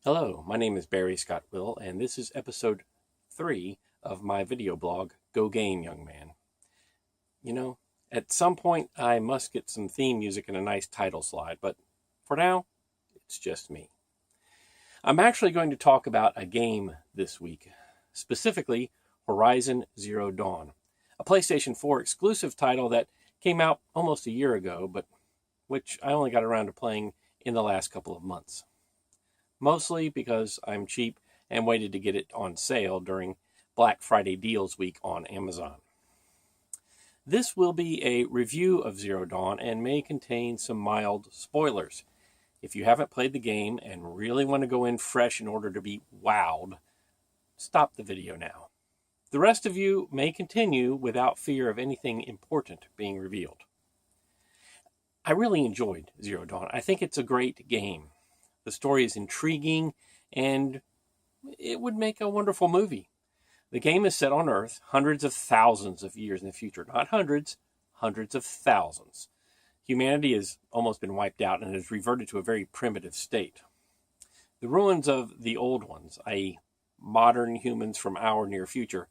Hello, my name is Barry Scott Will, and this is episode 3 of my video blog, Go Game, Young Man. You know, at some point I must get some theme music and a nice title slide, but for now, it's just me. I'm actually going to talk about a game this week, specifically Horizon Zero Dawn, a PlayStation 4 exclusive title that came out almost a year ago, but which I only got around to playing in the last couple of months. Mostly because I'm cheap and waited to get it on sale during Black Friday deals week on Amazon. This will be a review of Zero Dawn and may contain some mild spoilers. If you haven't played the game and really want to go in fresh in order to be wowed, stop the video now. The rest of you may continue without fear of anything important being revealed. I really enjoyed Zero Dawn. I think it's a great game. The story is intriguing, and it would make a wonderful movie. The game is set on Earth hundreds of thousands of years in the future. Not hundreds, hundreds of thousands. Humanity has almost been wiped out and has reverted to a very primitive state. The ruins of the old ones, i.e. modern humans from our near future,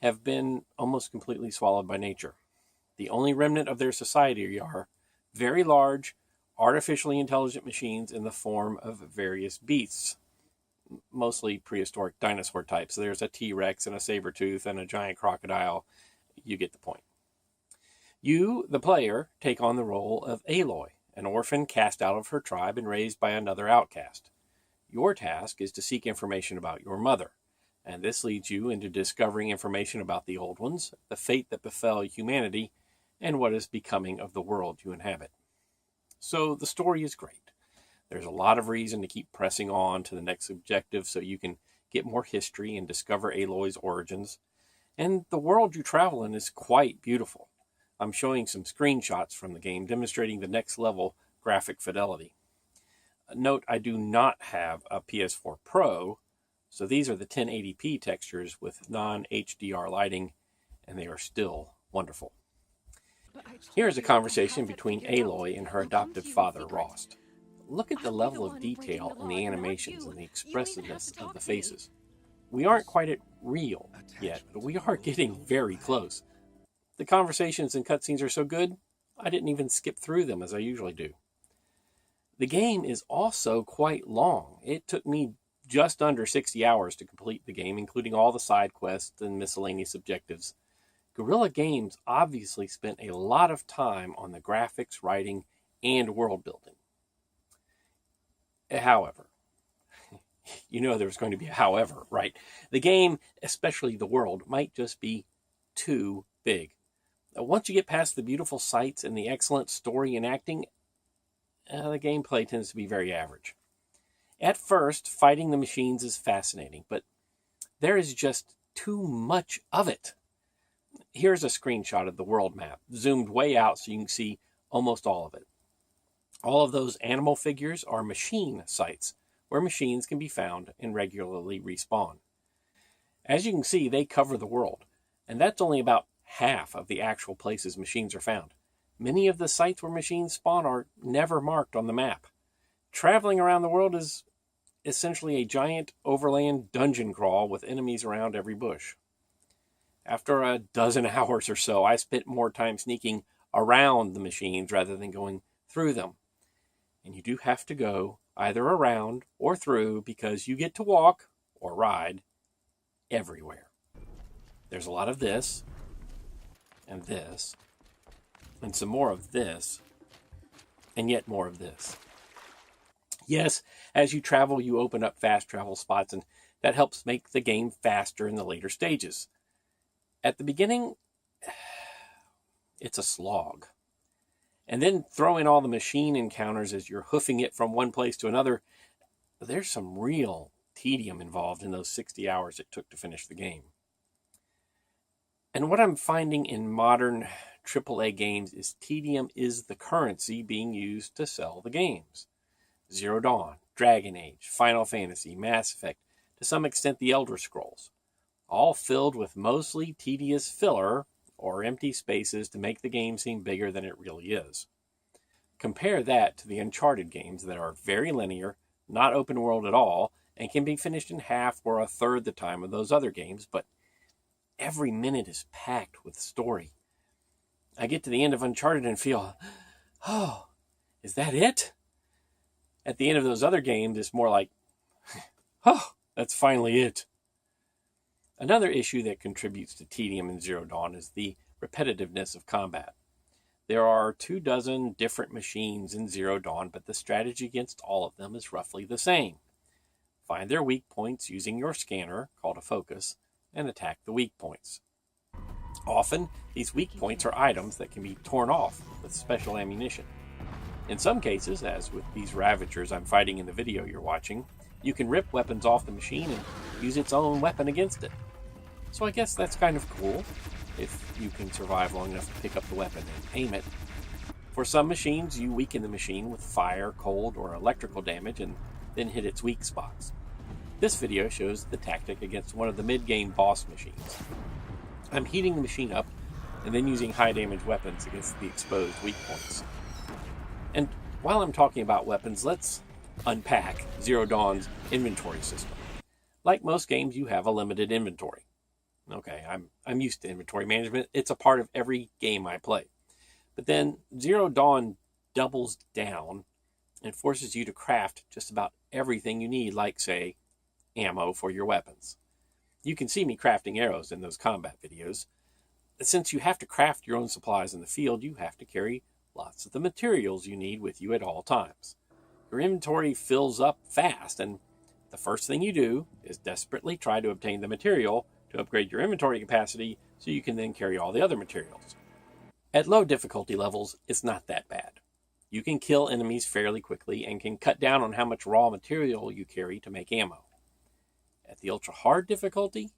have been almost completely swallowed by nature. The only remnant of their society are very large, artificially intelligent machines in the form of various beasts, mostly prehistoric dinosaur types. There's a T-Rex and a saber-tooth and a giant crocodile. You get the point. You, the player, take on the role of Aloy, an orphan cast out of her tribe and raised by another outcast. Your task is to seek information about your mother, and this leads you into discovering information about the Old Ones, the fate that befell humanity, and what is becoming of the world you inhabit. So the story is great. There's a lot of reason to keep pressing on to the next objective so you can get more history and discover Aloy's origins. And the world you travel in is quite beautiful. I'm showing some screenshots from the game demonstrating the next level graphic fidelity. Note, I do not have a PS4 Pro, so these are the 1080p textures with non-HDR lighting, and they are still wonderful. Here's a conversation between Aloy and her adoptive father, Rost. Look at the level of detail in the animations and the expressiveness of the faces. We aren't quite at real yet, but we are getting very close. The conversations and cutscenes are so good, I didn't even skip through them as I usually do. The game is also quite long. It took me just under 60 hours to complete the game, including all the side quests and miscellaneous objectives. Guerrilla Games obviously spent a lot of time on the graphics, writing, and world building. However, you know there's going to be a however, right? The game, especially the world, might just be too big. Once you get past the beautiful sights and the excellent story and acting, the gameplay tends to be very average. At first, fighting the machines is fascinating, but there is just too much of it. Here's a screenshot of the world map, zoomed way out so you can see almost all of it. All of those animal figures are machine sites, where machines can be found and regularly respawn. As you can see, they cover the world, and that's only about half of the actual places machines are found. Many of the sites where machines spawn are never marked on the map. Traveling around the world is essentially a giant overland dungeon crawl with enemies around every bush. After a dozen hours or so, I spent more time sneaking around the machines rather than going through them. And you do have to go either around or through because you get to walk or ride everywhere. There's a lot of this, and some more of this, and yet more of this. Yes, as you travel, you open up fast travel spots, and that helps make the game faster in the later stages. At the beginning, it's a slog. And then throw in all the machine encounters as you're hoofing it from one place to another. There's some real tedium involved in those 60 hours it took to finish the game. And what I'm finding in modern AAA games is tedium is the currency being used to sell the games. Zero Dawn, Dragon Age, Final Fantasy, Mass Effect, to some extent the Elder Scrolls. All filled with mostly tedious filler or empty spaces to make the game seem bigger than it really is. Compare that to the Uncharted games that are very linear, not open world at all, and can be finished in half or a third the time of those other games, but every minute is packed with story. I get to the end of Uncharted and feel, oh, is that it? At the end of those other games, it's more like, oh, that's finally it. Another issue that contributes to tedium in Zero Dawn is the repetitiveness of combat. There are 24 different machines in Zero Dawn, but the strategy against all of them is roughly the same. Find their weak points using your scanner, called a focus, and attack the weak points. Often, these weak points are items that can be torn off with special ammunition. In some cases, as with these Ravagers I'm fighting in the video you're watching, you can rip weapons off the machine and use its own weapon against it. So I guess that's kind of cool, if you can survive long enough to pick up the weapon and aim it. For some machines, you weaken the machine with fire, cold, or electrical damage and then hit its weak spots. This video shows the tactic against one of the mid-game boss machines. I'm heating the machine up and then using high-damage weapons against the exposed weak points. And while I'm talking about weapons, let's unpack Zero Dawn's inventory system. Like most games, you have a limited inventory. Okay, I'm used to inventory management. It's a part of every game I play. But then Zero Dawn doubles down and forces you to craft just about everything you need, like, say, ammo for your weapons. You can see me crafting arrows in those combat videos. Since you have to craft your own supplies in the field, you have to carry lots of the materials you need with you at all times. Your inventory fills up fast, and the first thing you do is desperately try to obtain the material to upgrade your inventory capacity so you can then carry all the other materials. At low difficulty levels, it's not that bad. You can kill enemies fairly quickly and can cut down on how much raw material you carry to make ammo. At the ultra hard difficulty,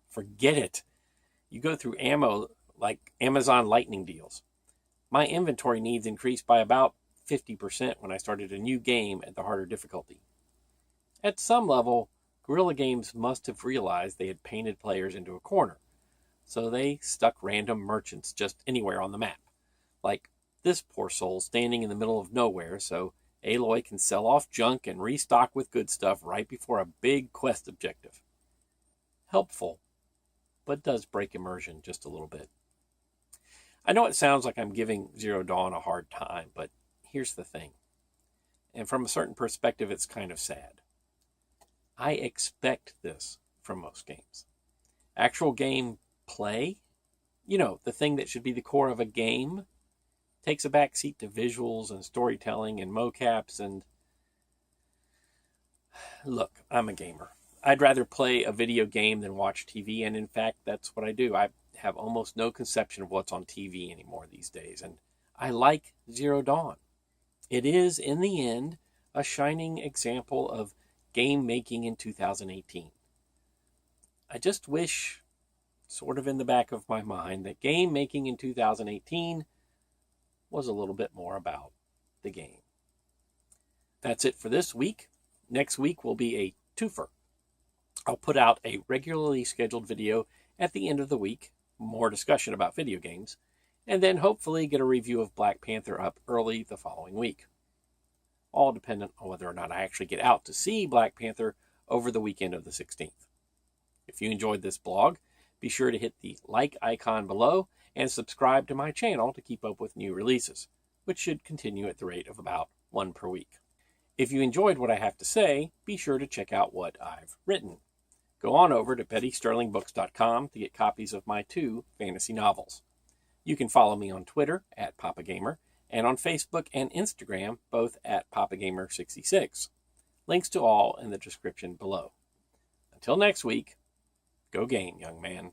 forget it. You go through ammo like Amazon lightning deals. My inventory needs increased by about 50% when I started a new game at the harder difficulty. At some level, Guerrilla Games must have realized they had painted players into a corner, so they stuck random merchants just anywhere on the map, like this poor soul standing in the middle of nowhere so Aloy can sell off junk and restock with good stuff right before a big quest objective. Helpful, but does break immersion just a little bit. I know it sounds like I'm giving Zero Dawn a hard time, but here's the thing. And from a certain perspective, it's kind of sad. I expect this from most games. Actual game play, the thing that should be the core of a game, takes a backseat to visuals and storytelling and mocaps and... Look, I'm a gamer. I'd rather play a video game than watch TV, and in fact, that's what I do. I have almost no conception of what's on TV anymore these days, and I like Zero Dawn. It is, in the end, a shining example of game making in 2018. I just wish, sort of in the back of my mind, that game making in 2018 was a little bit more about the game. That's it for this week. Next week will be a twofer. I'll put out a regularly scheduled video at the end of the week, more discussion about video games, and then hopefully get a review of Black Panther up early the following week. All dependent on whether or not I actually get out to see Black Panther over the weekend of the 16th. If you enjoyed this blog, be sure to hit the like icon below and subscribe to my channel to keep up with new releases, which should continue at the rate of about one per week. If you enjoyed what I have to say, be sure to check out what I've written. Go on over to BettySterlingbooks.com to get copies of my 2 fantasy novels. You can follow me on Twitter at PapaGamer and on Facebook and Instagram, both at PapaGamer66. Links to all in the description below. Until next week, go game, young man.